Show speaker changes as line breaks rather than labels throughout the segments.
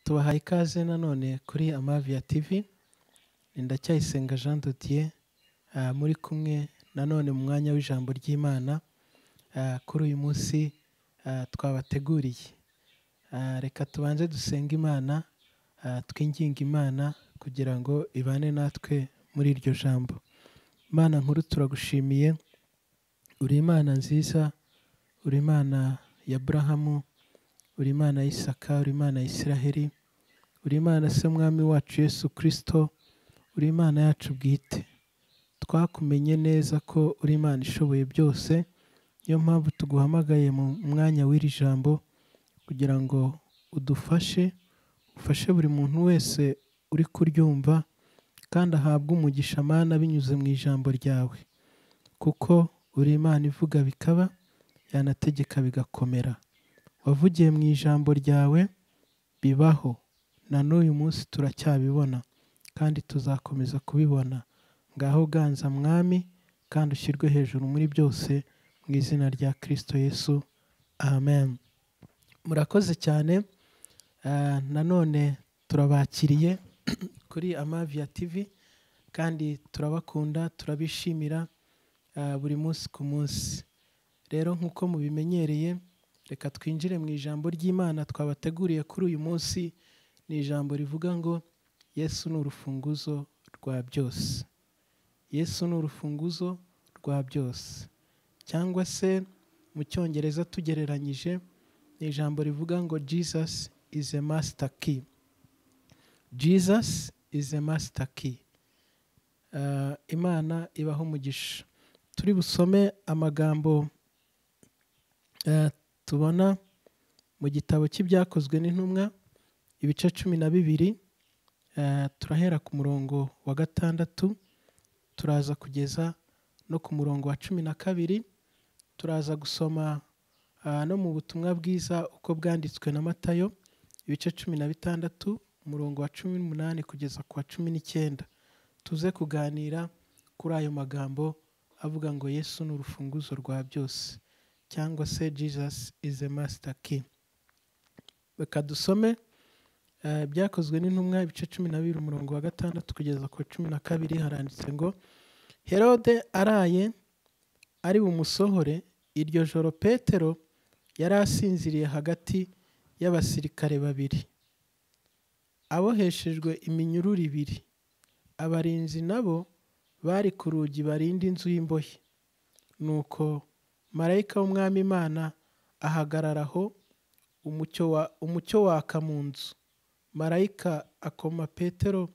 Tubahaye ikaze nanone kuri Amavia TV. Ndacyayisenga Jean de Dieu muri kumwe nanone mu mwanya w'ijambo ry'Imana. Kuri uyu munsi twabateguriye. Reka tubanze dusenga Imana, twinginga Imana kugira ngo ibane natwe muri iryo jambo. Imana nkuru, turagushimiye, uri Imana nziza, uri Imana ya Aburahamu, uri Imana ya Isaka, uri Imana ya Isiraheli, uri Imana se mwami wacu Yesu Kristo, uri Imana yacu bwite. Twakumenye neza ko uri Imana ishoboye byose, niyo mpamvu tuguhamagaye mu mwanya w'iri jambo kugira ngo udufashe, ufashe buri muntu wese uri kuryumva kandi ahabwe umugisha Mana binyuze mu ijambo ryawe, kuko uri Imana ivuga bikaba, yanategeka bigakomera. Wavugiye mu ijambo ryawe bibaho, na n'uyu munsi turacyabibona kandi tuzakomeza kubibona. Ngaho ganza mwami kandi ushyirwe hejuru muri byose, mu izina rya Kristo Yesu, amen. Murakoze cyane. Nanone turabakiriye kuri Amavia TV kandi turabakunda, turabishimira buri munsi ku munsi. Rero nk'uko mubimenyereye, reka twinjire mu ijambo ry'Imana twabateguriye kuri uyu munsi. Ni ijambo rivuga ngo Yesu ni urufunguzo rwa byose. Yesu ni urufunguzo rwa byose, cyangwa se mu Cyongereza tugereranyije ni ijambo rivuga ngo Jesus is a master key. Jesus is a master key. Imana ibaho umugisha. Turi busome amagambo tubona mu gitabo cy'ibyakozwe n'intumwa ibice 12. Turahera ku murongo wa 6, turaza kugeza no ku murongo wa 12. Turaza gusoma no mu butumwa bwiza uko bwanditswe na Matayo ibice 16 umurongo wa 18 kugeza ku wa 19. Tuze kuganira kuri ayo magambo avuga ngo Yesu ni urufunguzo rwa byose, cyangwa se Jesus is a master key. Reka dusome byakozwe n'intumwa ibice 12 umurongo wa 6 kugeza ku 12. Haranditse ngo Herode araye ari bumusohore, iryo joro Petero yari asinziriye hagati y'abasirikare 2 aboheshejwe iminyururu 2. Abarinzi nabo bari ku rugi barinda inzu y'imbohe. Nuko marayika w'Umwami Imana ahagararaho, umucyo waka mu nzu. Marayika akoma Petero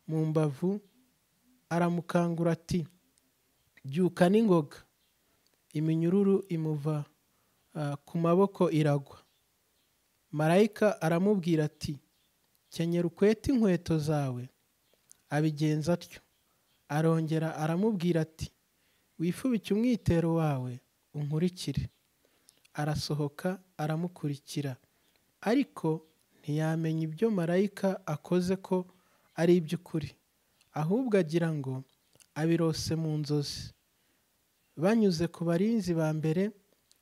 mu mbavu, aramukangura ati, byuka n'ingoga. Iminyururu imuva ku maboko iragwa. Marayika aramubwira ati, kenyera ukwete inkweto zawe. Abigenza atyo. Arongera aramubwira ati, wifubike umwitero wawe unkurikire. Arasohoka aramukurikira, ariko ntiyamenya ibyo marayika akoze ko ari iby'ukuri, ahubwo agira ngo abirose mu nzozi. Banyuze ku barinzi ba mbere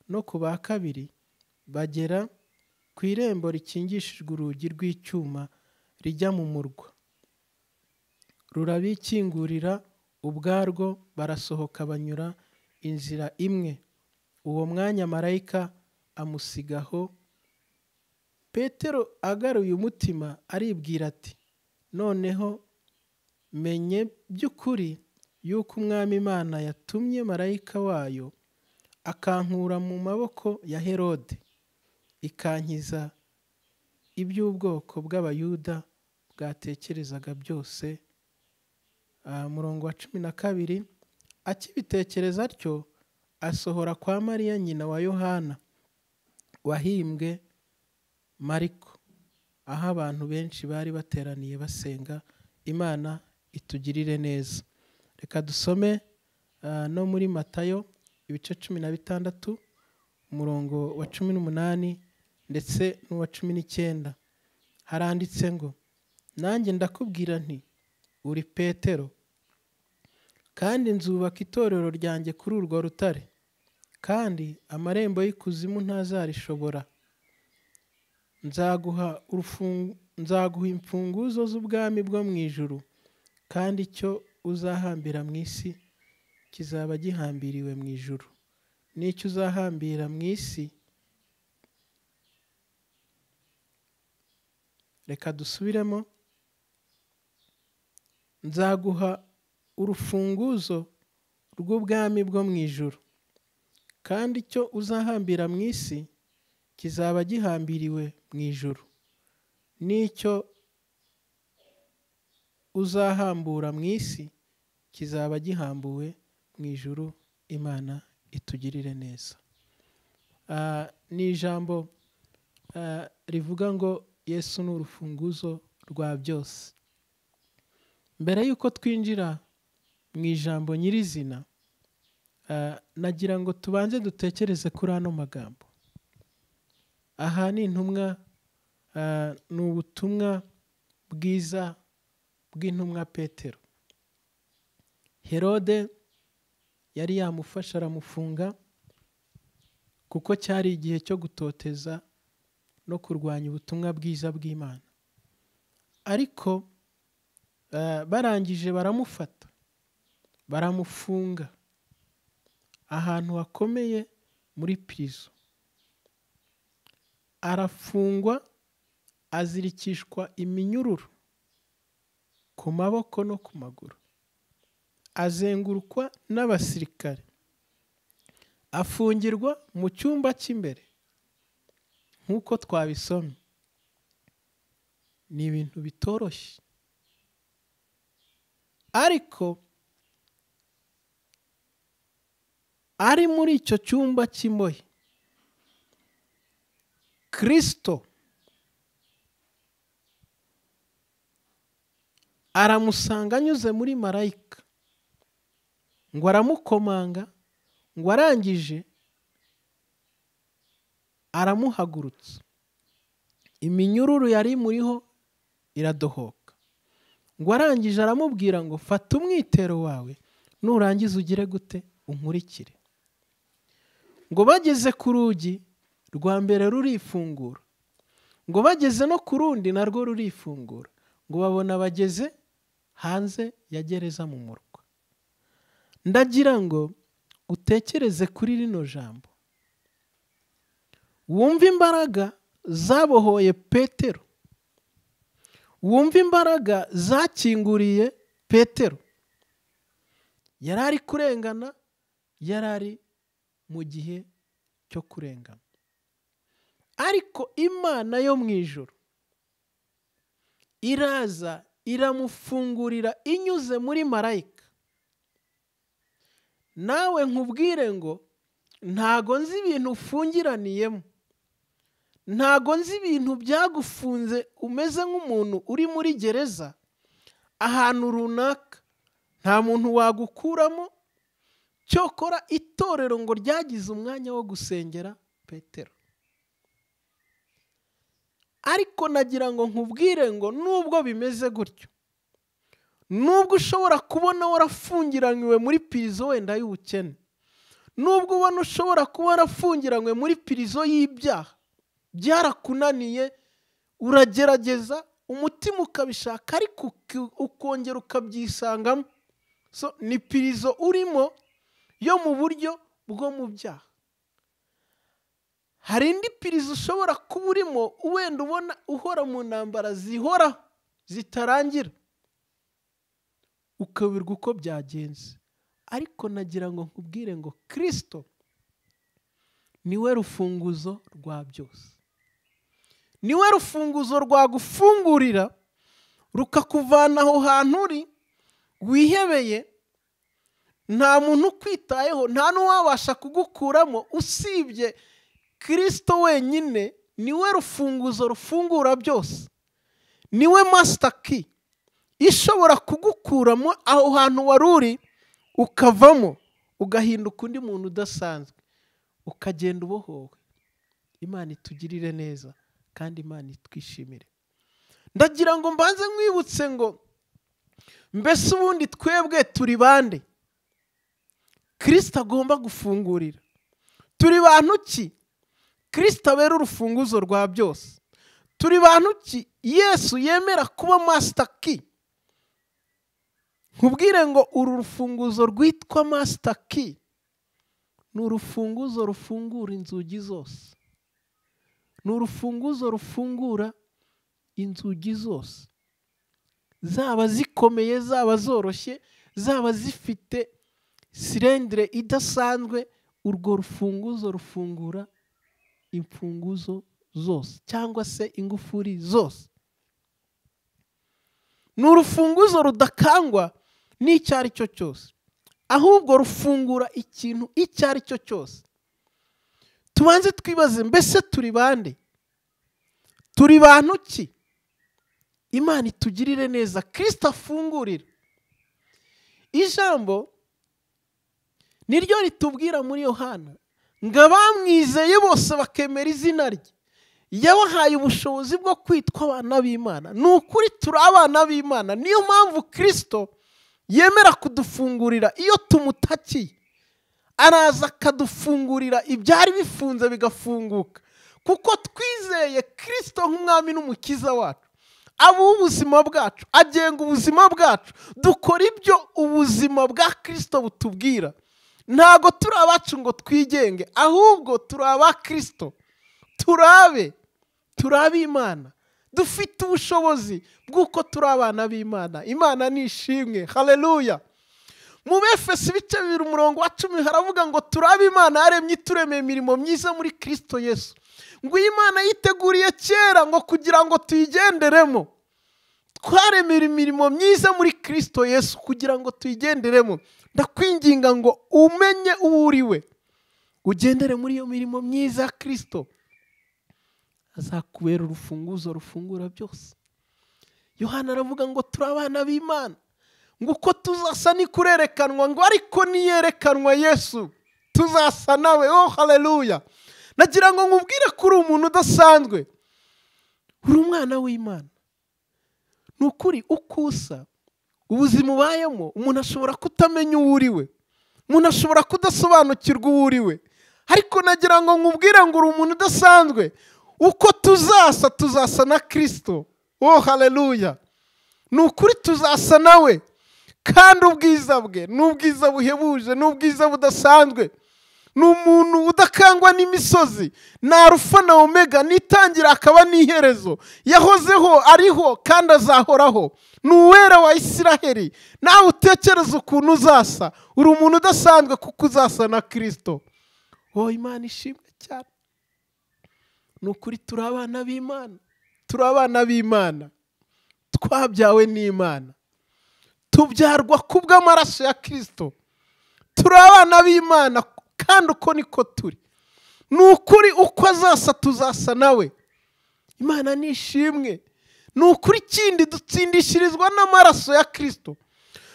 no ku ba kabiri, bagera ku irembo rikingishijwe urugi rw'icyuma rijya mu murwa. Rurabikingurira ubwarwo, barasohoka banyura inzira imwe. Uwo mwanya marayika amusigaho. Petero agaruye umutima aribwira ati, noneho menye by'ukuri yuko Umwami Imana yatumye marayika wayo akankura mu maboko ya Herode, ikankiza iby'ubwoko bw'Abayuda bwatekerezaga byose. Murongo wa 12. Akibitekereza atyo, asohora kwa Mariya nyina wa Yohana wahimbwe Mariko, aho abantu benshi bari bateraniye basenga. Imana itugirire neza. Reka dusome no muri Matayo ibice 16 umurongo wa 18 ndetse n'uwa 19. Haranditse ngo, nanjye ndakubwira nti uri Petero, kandi nzubaka itorero ryanjye kuri urwo rutare, kandi amarembo y'ikuzimu ntazarishobora. nzaguha imfunguzo z'ubwami bwo mu ijuru, kandi icyo uzahambira mu isi kizaba gihambiriwe mu ijuru, n'icyo uzahambira mu isi. Reka dusubiremo. Nzaguha urufunguzo rw'ubwami bwo mu ijuru, kandi icyo uzahambira mu isi kizaba gihambiriwe mu ijuru, n'icyo uzahambura mu isi kizaba gihambuwe mu ijuru. Imana itugirire neza. Ni ijambo rivuga ngo Yesu ni urufunguzo rwa byose. Mbere y'uko twinjira mu ijambo nyirizina, nagira ngo tubanze dutekereze kuri ano magambo. Aha ni intumwa, ni ubutumwa bwiza bw'intumwa Petero. Herode yari yamufasha aramufunga, kuko cyari igihe cyo gutoteza no kurwanya ubutumwa bwiza bw'Imana. Ariko barangije baramufata, baramufunga ahantu hakomeye muri prison. Arafungwa, azirikishwa iminyururu ku maboko no ku maguru, azengurukwa n'abasirikare, afungirwa mu cyumba cy'imbere nk'uko twabisomye. Ni ibintu bitoroshye, ariko ari muri icyo cyumba cy'imbohe, Kristo aramusanga anyuze muri marayika, ngo aramukomanga, ngo arangije aramuhagurutsa. Iminyururu yari imuriho iradohoka. Ngo arangije aramubwira ngo fata umwitero wawe, nurangiza ugire gute? Unkurikire. Ngo bageze ku rugi rwa mbere rurifungura, ngo bageze no ku rundi narwo rurifungura, ngo babona bageze hanze ya gereza mu murwa. Ndagira ngo utekereze kuri rino jambo, wumve imbaraga zabohoye Petero, wumve imbaraga zakinguriye Petero. Yari ari kurengana, yari ari mu gihe cyo kurengana, ariko Imana yo mu ijuru iraza iramufungurira inyuze muri marayika. Nawe nkubwire ngo ntago nzi ibintu ufungiraniyemo, ntago nzi ibintu byagufunze umeze nk'umuntu uri muri gereza ahantu runaka, nta muntu wagukuramo. Cyokora itorero ngo ryagize umwanya wo gusengera Petero. Ariko nagira ngo nkubwire ngo nubwo bimeze gutyo, nubwo ushobora kubona warafungiranywe muri prison wenda y'ubukene, nubwo ubona ushobora kuba warafungiranywe muri prison y'ibyaha, byarakunaniye, uragerageza, umutima ukabishaka, ariko ukongera ukabyisangamo. So ni prison urimo yo mu buryo bwo mu byaha. Hari indi prison ushobora kuba urimo wenda ubona uhora mu ntambara zihora zitarangira, ukabirwa uko byagenze. Ariko nagira ngo nkubwire ngo Kristo niwe rufunguzo rwa byose, niwe rufunguzo rwagufungurira rukakuvana aho hantu uri wihebeye, nta muntu ukwitayeho, nta n'uwabasha kugukuramo usibye Kristo wenyine. Niwe rufunguzo rufungura byose, niwe master key ishobora kugukuramo aho hantu wari uri ukavamo, ugahinduka undi muntu udasanzwe, ukagenda ubohowe. Imana itugirire neza kandi Imana itwishimire. Ndagira ngo mbanze nkwibutse ngo mbese ubundi twebwe turi bande Kristo agomba gufungurira? Turi bantu ki Kristo abera urufunguzo rwa byose? turi bantu ki Yesu yemera kuba master key? Nkubwire ngo uru rufunguzo rwitwa master key ni urufunguzo rufungura inzugi zose. Ni urufunguzo rufungura inzugi zose, zaba zikomeye, zaba zoroshye, zaba zifite sirendire idasanzwe. Urwo rufunguzo rufungura imfunguzo zose cyangwa se ingufuri zose. Ni urufunguzo rudakangwa n'icyo ari cyo cyose, ahubwo rufungura ikintu icyo ari cyo cyose. Tubanze twibaze, mbese turi bande? Turi bantu ki Imana itugirire neza, Kristo afungurira? Ijambo niryo ritubwira muri Yohana ngo abamwizeye bose bakemera izina rye yabahaye ubushobozi bwo kwitwa abana b'Imana. Ni ukuri turi abana b'Imana. Niyo mpamvu Kristo yemera kudufungurira iyo tumutakiye. Araza akadufungurira ibyari bifunze bigafunguka, kuko twizeye Kristo nk'umwami n'umukiza wacu. Abo ubuzima bwacu, agenga ubuzima bwacu, dukora ibyo ubuzima bwa Kristo butubwira. Ntago turi abacu ngo twigenge, ahubwo turi aba Kristo. Turabe Imana, dufite ubushobozi bw'uko turi abana b'Imana. Imana nishimwe, haleluya. Mu Befeso 2:10 haravuga ngo turabe Imana yaremye ituremeye imirimo myiza muri Kristo Yesu, ngo Imana yiteguriye kera ngo kugira ngo tuyigenderemo. Twaremera imirimo myiza muri Kristo Yesu kugira ngo tuyigenderemo. Ndakwinginga ngo umenye uwo uriwe, ugendere muri iyo mirimo myiza ya Kristo. Azakubera urufunguzo rufungura byose. Yohana aravuga ngo turi abana b'Imana, ngo uko tuzasa ni kurerekanwa, ngo ariko niyerekanwa Yesu tuzasa nawe. Oh haleluya. Nagira ngo nkubwire kuri umuntu udasanzwe, uri umwana w'Imana. Ni ukuri ukusa ubuzima ubayemo, umuntu ashobora kutamenya uwo uriwe, umuntu ashobora kudasobanukirwa uwo uriwe, ariko nagira ngo nkubwire ngo uri umuntu udasanzwe. Uko tuzasa na Kristo. Oh haleluya. Ni ukuri tuzasa nawe, kandi ubwiza bwe ni ubwiza buhebuje, ni ubwiza budasanzwe. Ni umuntu udakangwa n'imisozi, ni Alufa na Omega, nitangira akaba n'iherezo. Yahozeho, ariho, kandi azahoraho. Ni uwera wa Isiraheli. Nawe utekereza ukuntu uzasa. Uri umuntu udasanzwe kuko uzasa na Kristo. Oh Imana ishimwe cyane. Ni ukuri turi abana b'Imana. Turi abana b'Imana, twabyawe n'Imana, tubyarwa kubw'amaraso ya Kristo. Turi abana b'Imana, kandi uko niko turi. Ni ukuri uko azasa tuzasa nawe. Imana nishimwe. Ni ukuri ikindi dutsindishirizwa n'amaraso ya Kristo,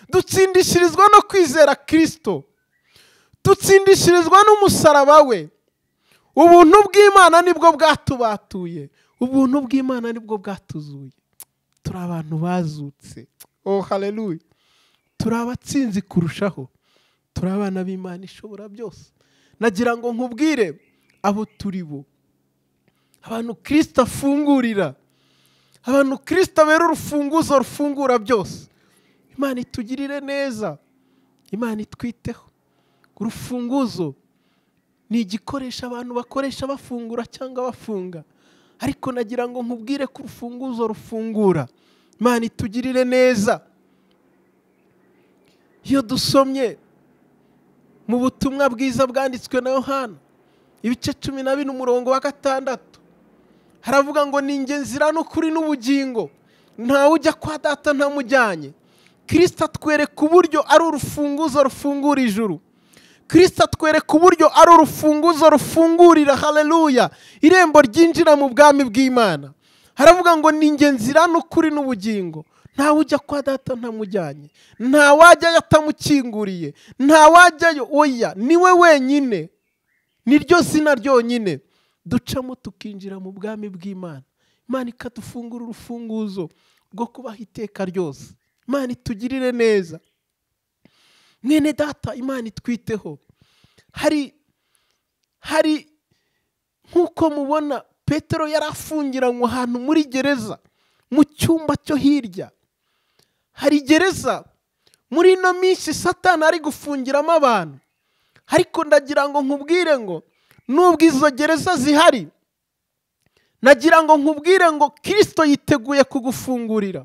dutsindishirizwa no kwizera Kristo, dutsindishirizwa n'umusaraba we. Ubuntu bw'Imana nibwo bwatubatuye, ubuntu bw'Imana nibwo bwatuzuye. Turi abantu bazutse. Oh haleluya. Turi abatsinzi kurushaho. Turi abana b'Imana ishobora byose. Nagira ngo nkubwire abo turi bo, abantu Kristo afungurira, abantu Kristo abera urufunguzo rufungura byose. Imana itugirire neza, Imana itwiteho. Urufunguzo ni igikoresho abantu bakoresha bafungura cyangwa bafunga, ariko nagira ngo nkubwire ko urufunguzo rufungura. Imana itugirire neza. Iyo dusomye mu butumwa bwiza bwanditswe na Yohana 14:6 haravuga ngo ni njye nzira n'ukuri n'ubugingo, ntawe ujya kwa Data ntamujyanye. Kristo atwereka uburyo ari urufunguzo rufungura ijuru. Kristo atwereka uburyo ari urufunguzo rufungurira, haleluya, irembo ryinjira mu bwami bw'Imana. Haravuga ngo ni njye nzira n'ukuri n'ubugingo, ntawe ujya kwa Data ntamujyanye, nta wajyayo atamukinguriye, nta wajyayo. Oya, niwe wenyine, niryo zina ryonyine ducamo tukinjira mu bwami bw'Imana. Imana ikadufungura urufunguzo rwo kubaho iteka ryose. Imana itugirire neza. Mwene data, Imana itwiteho. Hari nk'uko mubona Petero yari afungiranywe ahantu muri gereza, mu cyumba cyo hirya. Hari gereza muri ino minsi Satani ari gufungiramo abantu, ariko ndagira ngo nkubwire ngo nubwo izo gereza zihari, nagira ngo nkubwire ngo Kristo yiteguye kugufungurira.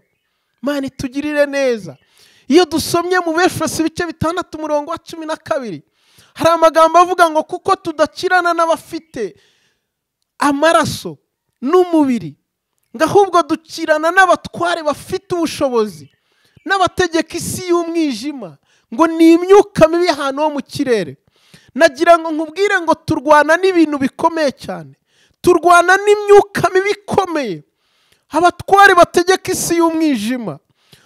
Imana itugirire neza. Iyo dusomye mu Befeso ibice 6:12, hari amagambo avuga ngo kuko tudakirana n'abafite amaraso n'umubiri, ngo ahubwo dukirana n'abatware bafite ubushobozi, n'abategeka isi y'umwijima, ngo ni imyuka mibi ahantu ho mu kirere. Nagira ngo nkubwire ngo turwana n'ibintu bikomeye cyane, turwana n'imyuka mibi ikomeye. Abatware bategeka isi y'umwijima,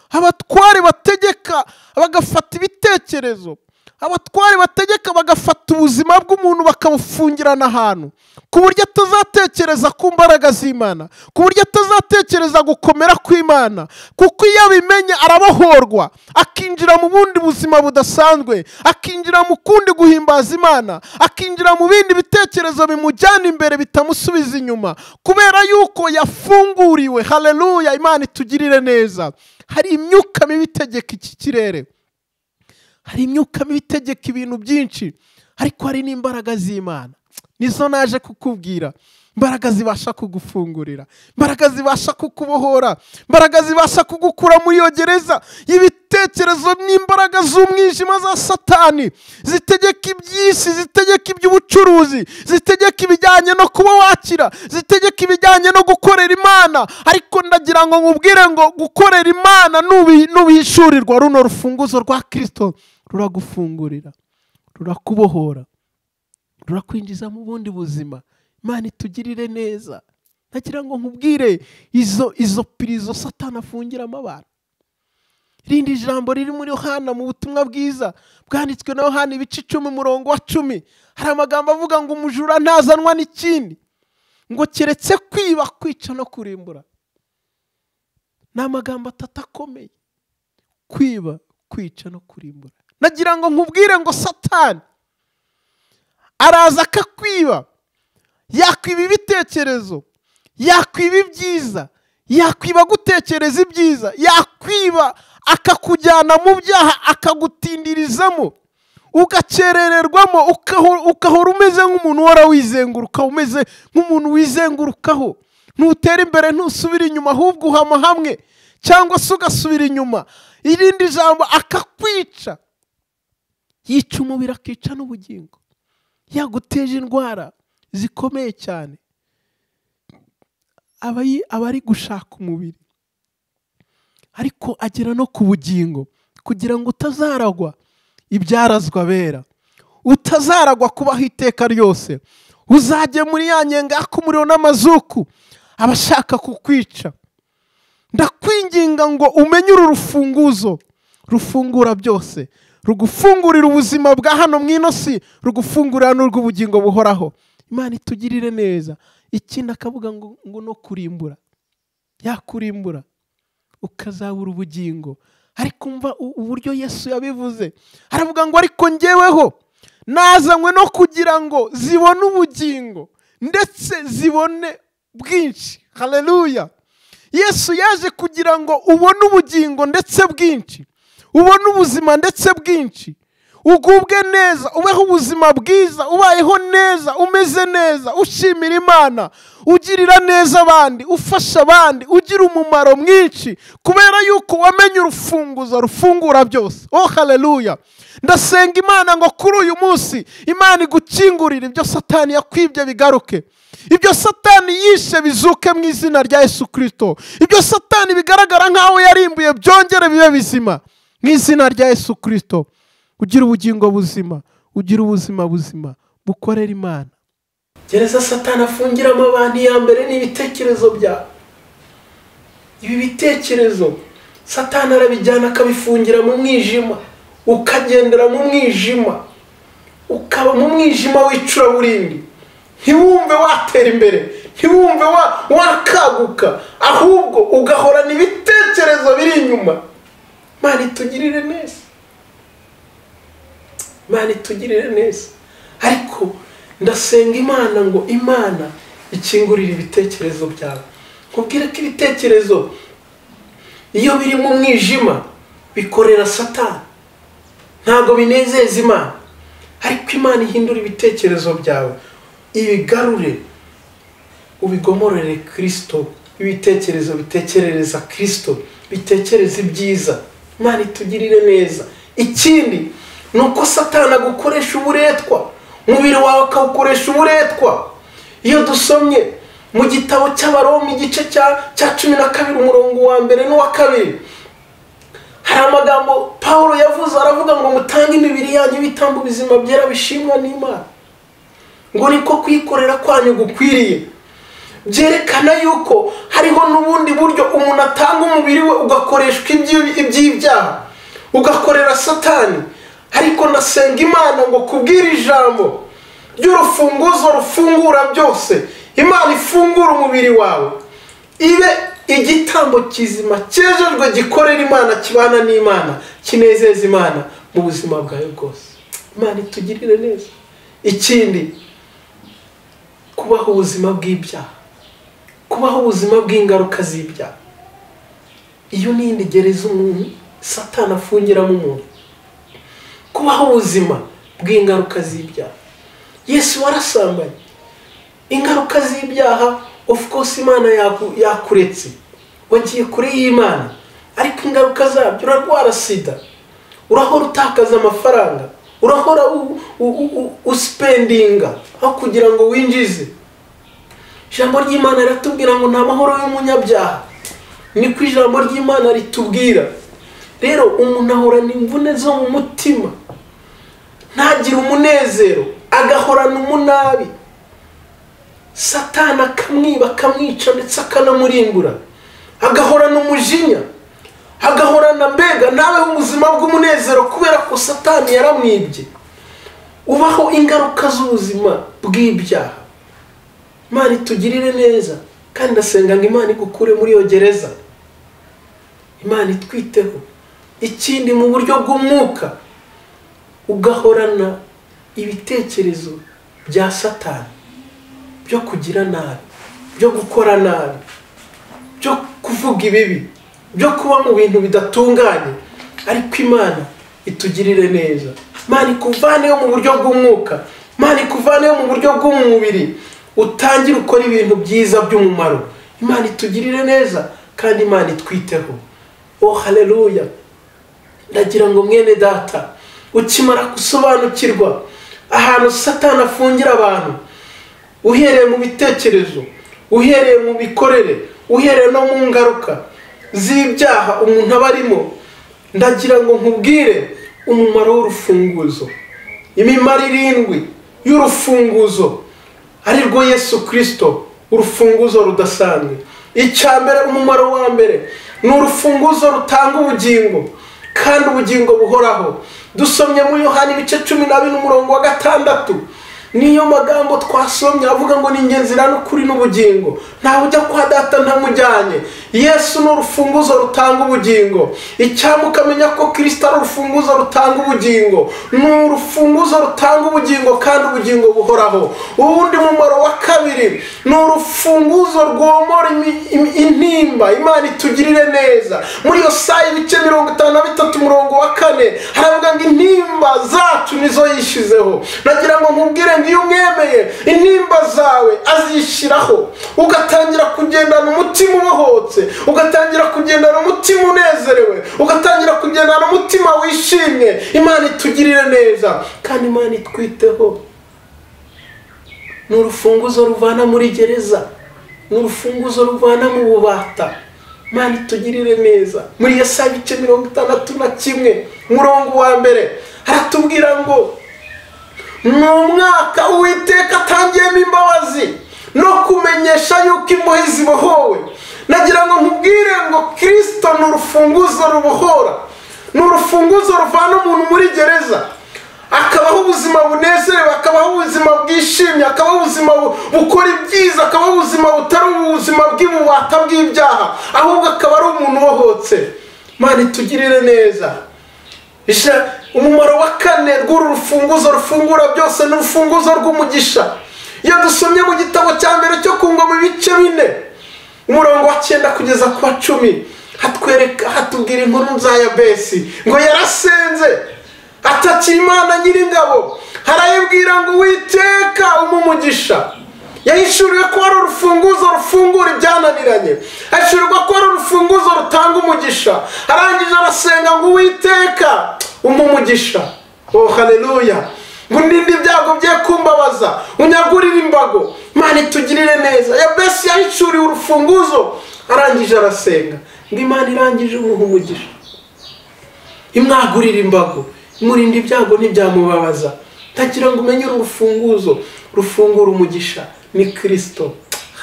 abatware bategeka bagafata ibitekerezo, abatware bategeka bagafata ubuzima bw'umuntu bakabufungirana ahantu, ku buryo atazatekereza ku mbaraga z'Imana, ku buryo atazatekereza gukomera kw'Imana, kuko iyo abimenye arabohorwa, akinjira mu bundi buzima budasanzwe, akinjira mu kundi guhimbaza Imana, akinjira mu bindi bitekerezo bimujyana imbere bitamusubiza inyuma, kubera yuko yafunguriwe. Haleluya, Imana itugirire neza. Hari imyuka mibi itegeka iki kirere, hari imyuka mibi itegeka ibintu byinshi, ariko hari n'imbaraga z'Imana. Nizo naje kukubwira. Imbaraga zibasha kugufungurira, imbaraga zibasha kukubohora, imbaraga zibasha kugukura muri iyo gereza y'ibitekerezo n'imbaraga z'umwijima za Satani, zitegeka iby'isi, zitegeka iby'ubucuruzi, zitegeka ibijyanye no kuba wakira, zitegeka ibijyanye no gukorera Imana. Ariko ndagira ngo nkubwire ngo gukorera Imana nubihishurirwa, runo rufunguzo rwa Kristo ruragufungurira, rurakubohora, rurakwinjiza mu bundi buzima. Imana itugirire neza. Ndagira ngo nkubwire izo pirizo Satani afungiramo abantu. Irindi jambo riri muri Yohana mu butumwa bwiza bwanditswe na Yohana ibice 10:10, hari amagambo avuga ngo umujura ntazanwa n'ikindi ngo keretse kwiba, kwica no kurimbura. Ni amagambo atatu akomeye: kwiba, kwica no kurimbura. Nagira ngo nkubwire ngo Satani araza akakwiba, yakwiba ibitekerezo, yakwiba ibyiza, yakwiba gutekereza ibyiza, yakwiba akakujyana mu byaha, akagutindirizamo, ugakerererwamo, ukahora umeze nk'umuntu uhora wizenguruka, umeze nk'umuntu wizengurukaho, ntutera imbere, ntusubira inyuma, ahubwo uhama hamwe, cyangwa se ugasubira inyuma. Irindi jambo akakwica, yica umubiri akica n'ubugingo, yaguteje indwara zikomeye cyane. Aba ari gushaka umubiri, ariko agera no ku bugingo, kugira ngo utazaragwa ibyarazwa abera, utazaragwa kubaho iteka ryose, uzajye muri ya nyenga y'umuriro n'amazuku abashaka kukwica. Ndakwinginga ngo umenye uru rufunguzo rufungura byose, rugufungurira ubuzima bwa hano mu ino si, rugufungurira n'urw'ubugingo buhoraho. Imana itugirire neza. Ikindi akavuga ngo no kurimbura, yakurimbura ukazabura ubugingo. Ariko umva uburyo Yesu yabivuze, aravuga ngo ariko njyeweho nazanywe no kugira ngo zibone ubugingo, ndetse zibone bwinshi. Haleluya. Yesu yaje kugira ngo ubone ubugingo ndetse bwinshi, ubone ubuzima ndetse bwinshi, ugubwe neza, ubeho ubuzima bwiza, ubayeho neza, umeze neza, ushimira Imana, ugirira neza abandi, ufasha abandi, ugira umumaro mwinshi, kubera yuko wamenye urufunguzo rufungura byose. Oh haleluya. Ndasenga Imana ngo kuri uyu munsi Imana igukingurire ibyo Satani yakwibye bigaruke, ibyo Satani yishe bizuke mu izina rya Yesu Kristo, ibyo Satani bigaragara nkaho yarimbuye byongere bibe bizima mu izina rya Yesu Kristo. Ugira ubugingo buzima, ugira ubuzima buzima, bukorera Imana. Gereza Satani afungiramo abantu ya mbere ni ibitekerezo byawe. Ibi bitekerezo Satani arabijyana akabifungira mu mwijima, ukagendera mu mwijima, ukaba mu mwijima w'icuraburindi, ntiwumve watera imbere, ntiwumve wakaguka, ahubwo ugahorana ibitekerezo biri inyuma. Imana itugirire neza, Imana itugirire neza. Ariko ndasenga Imana ngo Imana ikingurira ibitekerezo byawe. Nkubwire ko ibitekerezo iyo biri mu mwijima bikorera Satani, ntabwo binezeza Imana. Ariko Imana ihindura ibitekerezo byawe, ibigarure, ubigomorere Kristo. Ibitekerezo bitekerereza Kristo, bitekereza ibyiza. Imana itugirire neza. Ikindi nuko Satani agukoresha uburetwa, umubiri wawe akawukoresha uburetwa. Iyo dusomye mu gitabo cy'Abaroma igice cya 12 umurongo wa 1 n'uwa 2, hari amagambo Paulo yavuze, aravuga ngo mutange imibiri yanyu ibitambo bizima byera bishimwa n'Imana, ngo niko kwikorera kwanyu gukwiriye. Byerekana yuko hariho n'ubundi buryo umuntu atanga umubiri we ugakoreshwa iby'ibyaha, ugakorera Satani. Ariko ndasenga Imana ngo kubwira ijambo ry'urufunguzo rufungura byose, Imana ifungura umubiri wawe, ibe igitambo kizima cyejejwe gikorera Imana, kibana n'Imana, kinezeza Imana mu buzima bwawe bwose. Imana itugirire neza. Ikindi, kubaho ubuzima bw'ibyaha, kubaho ubuzima bw'ingaruka z'ibyaha. Iyo ni indi gereza umuntu Satani afungiramo umuntu, kubaho ubuzima bw'ingaruka z'ibyaha. Yesu warasambanye, ingaruka z'ibyaha of course Imana yakuretse, wagiye kure y'Imana, ariko ingaruka zabyo urarwara sida, urahora utakaza amafaranga, urahora uspendinga aho kugira ngo winjize. Ijambo ry'Imana riratubwira ngo nta mahoro y'umunyabyaha, niko ijambo ry'Imana ritubwira. Rero umuntu ahorana imvune zo mu mutima, ntagire umunezero, agahorana umunabi. Satani akamwiba, akamwica ndetse akanamurimbura, agahorana umujinya, agahorana mbega nawe ubuzima bw'umunezero kubera ko Satani yaramwibye. Ubaho ingaruka z'ubuzima bw'ibyaha. Imana itugirire neza, kandi ndasenga ngo Imana igukure muri iyo gereza, Imana itwiteho. Ikindi, mu buryo bw'umwuka ugahorana ibitekerezo bya Satani, byo kugira nabi, byo gukora nabi, byo kuvuga ibibi, byo kuba mu bintu bidatunganye. Ariko Imana itugirire neza. Imana ikuvaneyo mu buryo bw'umwuka, Imana ikuvaneyo mu buryo bw'umubiri, utangire ukora ibintu byiza by'umumaro. Imana itugirire neza kandi Imana itwiteho. Oh haleluya. Ndagira ngo mwene data, ukimara gusobanukirwa ahantu Satani afungira abantu, uhereye mu bitekerezo, uhereye mu bikorere, uhereye no mu ngaruka z'ibyaha umuntu aba arimo, ndagira ngo nkubwire umumaro w'urufunguzo, imimaro 7 y'urufunguzo, ari rwo Yesu Kristo, urufunguzo rudasanzwe. Icyambere, umumaro wa mbere ni urufunguzo rutanga ubugingo, kandi ubugingo buhoraho. Dusomye muri Yohana ibice 12 umurongo wa 6, niyo magambo twasomye avuga ngo ni njye nzira n'ukuri n'ubugingo, ntawe ujya kwa Data ntamujyanye. Yesu ni urufunguzo rutanga ubugingo. Icyampa ukamenya ko Kristo ari urufunguzo rutanga ubugingo, ni urufunguzo rutanga ubugingo kandi ubugingo buhoraho. Ubundi mumaro wa kabiri ni urufunguzo rwomora intimba. Imana itugirire neza. Muri Yesaya ibice 53 umurongo wa 4 haravuga ngo intimba zacu nizo yishizeho. Nagira ngo nkubwire ngo iyo umwemeye, intimba zawe azishiraho, ugatangira kugendana umutima ubohotse, ugatangira kugendana umutima unezerewe, ugatangira kugendana umutima wishimye. Imana itugirire neza kandi Imana itwiteho. Ni urufunguzo ruvana muri gereza, ni urufunguzo ruvana mu bubata. Imana itugirire neza. Muri Yesaya ibice 61 umurongo wa 1 haratubwira ngo ni umwaka Uwiteka atangiyemo imbabazi no kumenyesha yuko imbohe zibohowe. Nagira ngo nkubwire ngo Kristo ni urufunguzo rubohora, ni urufunguzo ruvana umuntu muri gereza, akabaho ubuzima bunezerewe, akabaho ubuzima bwishimye, akabaho ubuzima bukora ibyiza, akabaho ubuzima butari ubuzima bw'ibubata bw'ibyaha, ahubwo akaba ari umuntu ubohotse. Imana itugirire neza. Umumaro wa 4 rw'uru rufunguzo rufungura byose ni urufunguzo rw'umugisha. Iyo dusomye mu gitabo cya mbere cyo ku 9 kugeza ku 10 hatubwira inkuru nza Yabesi ngo yarasenze atakira Imana Nyiringabo, harayibwira ngo Uwiteka umumugisha. Yahishuriwe ko ari urufunguzo rufungura ibyananiranye, ahishurwa ko ari urufunguzo rutanga umugisha. Arangije arasenga ngo Uwiteka umumugisha. Oh haleluya. Ngo ndinde ibyago bye kumbabaza, unyagurire imbago, Imana itugirire neza. Yabesi yahishuriwe urufunguzo, arangije arasenga ngo Imana irangije umugisha, imwagurire imbago, imurinde ibyago ntibyamubabaza. Tagira ngo umenye urufunguzo rufungura umugisha ni Kristo.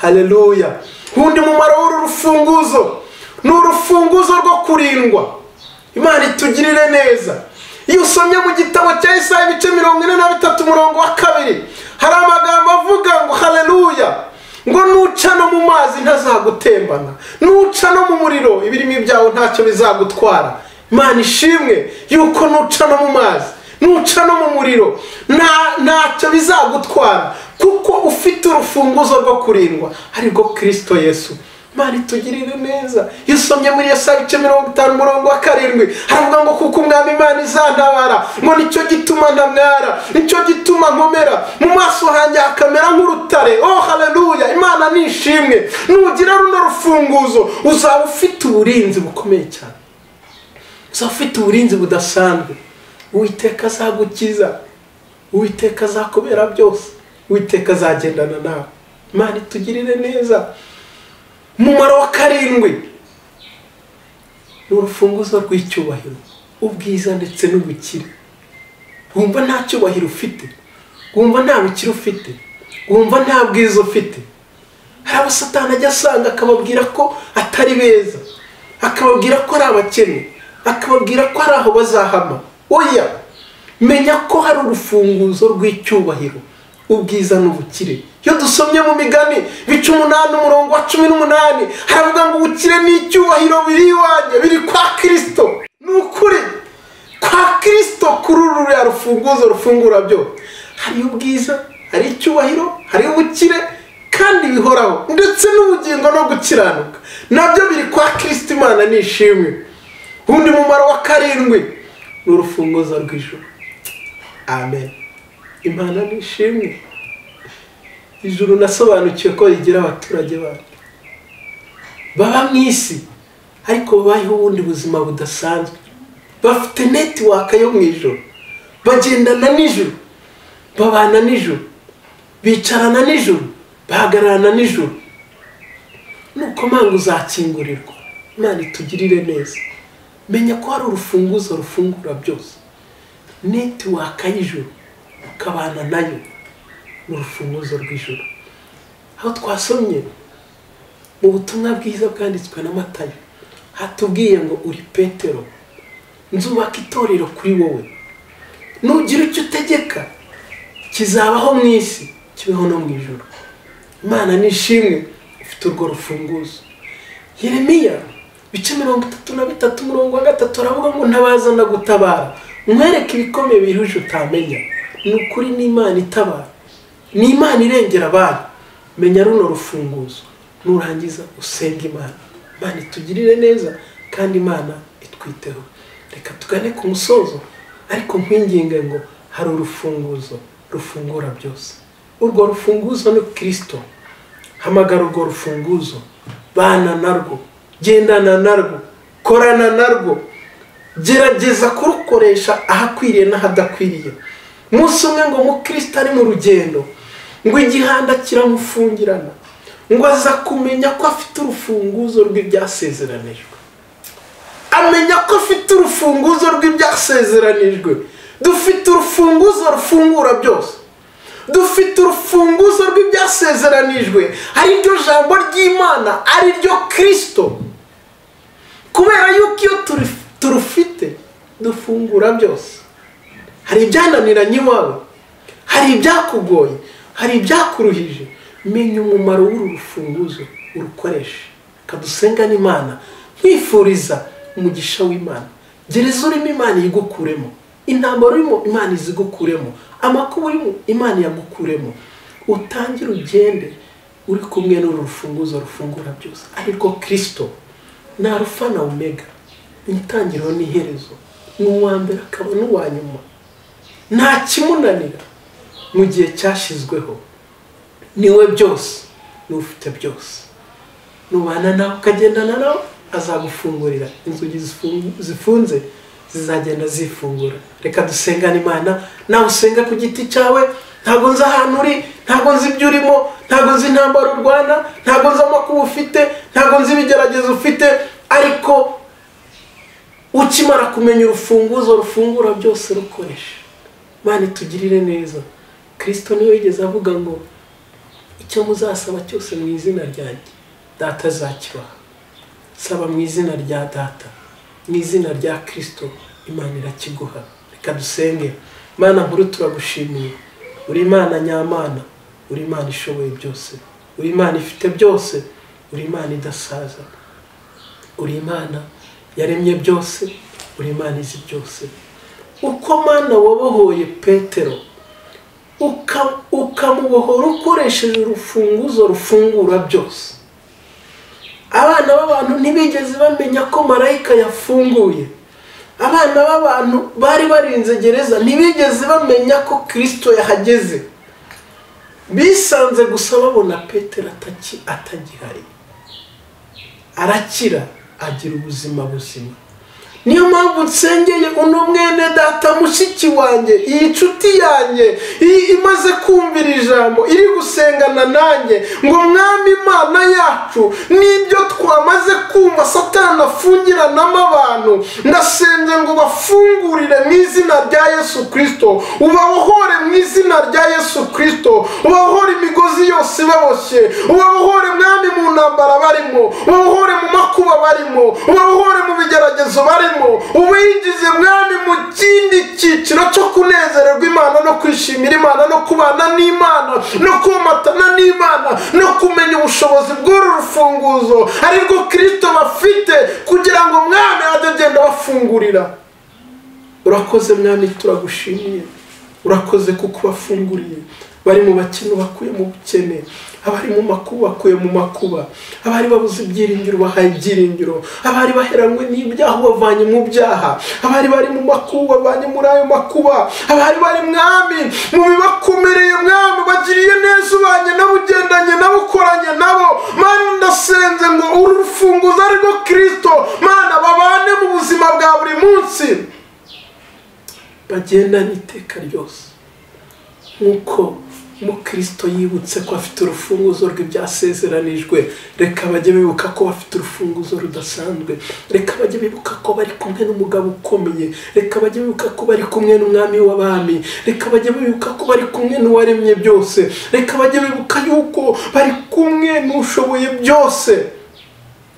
Haleluya. Hundi mumaro w'uru rufunguzo ni urufunguzo rwo kurindwa. Imana itugirire neza. Iyo usomye mu gitabo cya Yesaya ibice 43 umurongo wa 2 hari amagambo avuga ngo haleluya, ngo nuca no mu mazi ntazagutembana, nuca no mu muriro ibirimi byawo ntacyo bizagutwara. Imana ishimwe yuko nuca no mu mazi, nuca no mu muriro ntacyo bizagutwara, kuko ufite urufunguzo rwo kurindwa ariko Kristo Yesu. Imana itugirire neza. Iyo usomye muri Yesaya ibice 50 umurongo wa 7 haravuga ngo kuko umwami Imana izantabara, ngo nicyo gituma ntamwara, nicyo gituma nkomera, mu maso hanjye hakamera nk'urutare. Oh haleluya. Imana nishimwe. Nugira runo rufunguzo uzaba ufite uburinzi bukomeye cyane, uzaba ufite uburinzi budasanzwe. Uwiteka azagukiza, Uwiteka azakubera byose, Uwiteka azagendana nawe. Imana itugirire neza. Umumaro wa 7 ni urufunguzo rw'icyubahiro, ubwiza ndetse n'ubukire. Wumva nta cyubahiro ufite, wumva nta bukire ufite, wumva nta bwiza ufite, hari Satani ajya asanga akababwira ko atari beza, akababwira ko ari abakene, akababwira ko ari aho bazahama. Oya, menya ko hari urufunguzo rw'icyubahiro, ubwiza n'ubukire. Iyo dusomye mu Migani bice 8 umurongo wa 18 haravuga ngo ubukire n'icyubahiro biri iwanjye, biri kwa Kristo. Nukuri kwa Kristo kururu ya rufunguzo rufungura byo. Hari ubwiza, hari icyubahiro, hari ubukire kandi bihoraho, ndetse n'ubugingo no gukiranuka nabyo biri kwa Kristo. Imana nishimwe. Undi mumaro wa 7 ni urufunguzo rw'ijuru. Amen. Imana nishimwe. Ijuru nasobanukiwe ko rigira abaturage baba mu isi ariko babayeho ubundi buzima budasanzwe, bafite network yo mu ijuru, bagendana n'ijuru, babana n'ijuru, bicarana n'ijuru, bahagararana n'ijuru. Nuko manga uzakingurirwa. Imana itugirire neza. Menya ko hari urufunguzo rufungura byose, network y'ijuru, ukabana nayo, urufunguzo rw'ijuru. Aho twasomye mu butumwa bwiza bwanditswe na Matayo hatubwiye ngo uri Petero, nzubaka itorero kuri wowe, nugira icyo utegeka kizabaho mu isi kibeho no mu ijuru. Imana nishimwe ufite urwo rufunguzo. Yeremiya bice 33 umurongo wa 3 aravuga ngo ntabaza ndagutabara, nkwereke ibikomeye biruje utamenya. Ni ukuri n'Imana itabara, ni Imana irengera abantu. Menya runo rufunguzo nurangiza usenga Imana. Imana itugirire neza kandi Imana itwiteho. Reka tugane ku musozo, ariko nkwinginge ngo hari urufunguzo rufungura byose. Urwo rufunguzo ni Kristo. Hamagara urwo rufunguzo, bana narwo, gendana narwo, korana narwo, gerageza kurukoresha ahakwiriye n'ahadakwiriye. Umunsi umwe ngo mu Kristo ari mu rugendo, ngo igihanda kiramufungirana, ngo aza kumenya ko afite urufunguzo rw'ibyasezeranijwe. Amenya ko afite urufunguzo rw'ibyasezeranijwe. Dufite urufunguzo rufungura byose, dufite urufunguzo rw'ibyasezeranijwe, ari ryo jambo ry'Imana, ari ryo Kristo. Kubera yuko iyo turufite dufungura byose. Hari ibyananiranye iwawe, hari ibyakugoye, hari ibyakuruhije. Menya umumaro w'uru rufunguzo urukoreshe. Kadusenga n'Imana kwifuriza umugisha w'Imana. Gereza urimo Imana yigukuremo, intambara urimo Imana izigukuremo, amakuba urimo Imana yagukuremo. Utangire ugende uri kumwe n'urufunguzo rufungura byose, ariko Kristo ni Alpha na Omega, intangiriro n'iherezo, ni uwa mbere akaba n'uwa nyuma, nta kimunanira mu gihe cyashizweho, niwe byose, n'ufite byose, nubana nawe ukagendana nawe azagufungurira, inzugi zifunze zizagenda zifungura. Reka dusengane Imana, nawe usenga ku giti cyawe, ntago nzi ahantu uri, ntago nzi ibyo urimo, ntago nzi intambara urwana, ntago nzi amakuba ufite, ntago nzi ibigeragezo ufite, ariko ukimara kumenya urufunguzo rufungura byose rukoresha. Imana itugirire neza. Kristo niwe yigeze avuga ngo icyo muzasaba cyose mu izina ryanjye Data azakibaha. Saba mu izina rya Data, mu izina rya Kristo, Imana irakiguha. Reka dusenge. Mana nkuru, turagushimiye, uri Imana nyamana, uri Imana ishoboye byose, uri Imana ifite byose, uri Imana idasaza, uri Imana yaremye byose, uri Imana izi byose. Uko Mana wabohoye Petero ukamubohora ukoresheje urufunguzo rufungura byose, abana b'abantu ntibigeze bamenya ko marayika yafunguye, abana b'abantu bari barinze gereza ntibigeze bamenya ko Kristo yahageze, bisanze gusa babona Petero atagihari, arakira, agira ubuzima buzima. Niyo mpamvu nsengeye uno mwene data mushiki wanjye, iyi nshuti yanjye imaze kumvira ijambo, iri gusengana nanjye ngo Mwami Imana yacu, nibyo twamaze kumva Satani afungiranamo abantu, ndasenze ngo bafungurire mu izina rya Yesu Kristo, ubabohore mu izina rya Yesu Kristo, ubabohore imigozi yose ibaboshye, ubabohore Mwami mu ntambara barimo, ubabohore mu makuba barimo, ubabohore mu bigeragezo barimo, ubinjize Mwami mu kindi cyiciro cyo kunezererwa Imana no kwishimira Imana no kubana n'Imana no kumatana n'Imana no kumenya ubushobozi bw'uru rufunguzo ariko Kristo bafite kugira ngo Mwami agende bafungurira. Urakoze Mwami, turagushimiye, urakoze kuko bafunguriye, bari mu bakene bakuye mu bukene, abari mu makuba bakuye mu makuba, abari babuze ibyiringiro bahaye ibyiringiro, abari baheranywe n'ibyaha bavanye mu byaha, abari bari mu makuba bavanye muri ayo makuba, abari bari Mwami mu bibakomereye Mwami bagiriye neza ubanye nabugendanye nabukoranye nabo. Mana ndasenze ngo uru rufunguzo ariko Kristo Mana babane mu buzima bwa buri munsi, bagendane iteka ryose, nkuko Kristo yibutse ko afite urufunguzo rw'ibyasezeranijwe. Reka bajye bibuka ko bafite urufunguzo rudasanzwe, reka bajye bibuka ko bari kumwe n'umugabo ukomeye, reka bajye bibuka ko bari kumwe n'umwami w'abami, reka bajye bibuka ko bari kumwe n'uwaremye byose, reka bajye bibuka yuko bari kumwe n'ushoboye byose.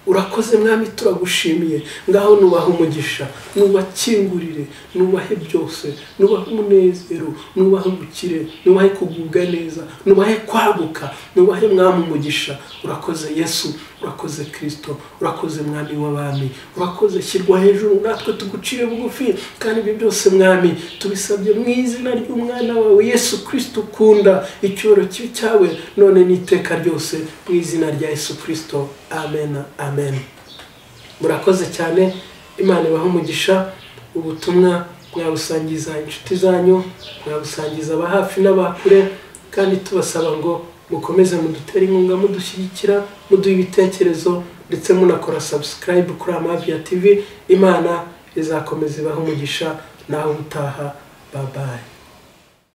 Urakoze Mwami, turagushimiye. Ngaho nubaha umugisha, nubakingurire, nubahe byose, nubahe umunezero, nubahe ubukire, nubahe kugubwa neza, nubahe kwaguka, nubahe Mwami umugisha. Urakoze Yesu, urakoze Kristo, urakoze Mwami w'abami, urakoze. Shyirwa hejuru, natwe tugucire bugufi, kandi ibi byose Mwami tubisabye mu izina ry'umwana wawe Yesu Kristo ukunda, icyubahiro kibe cyawe none n'iteka ryose, mu izina rya Yesu Kristo. Amen, amen. Murakoze cyane, Imana ibahe umugisha. Ubutumwa mwabusangiza inshuti zanyu, mwabusangiza abahafi n'abakure, kandi tubasaba ngo mukomeze mudutere inkunga, mudushyigikira, muduha ibitekerezo, ndetse munakora subscribe kuri Amavia TV. Imana izakomeza ibahe umugisha. Naho utaha, bye bye.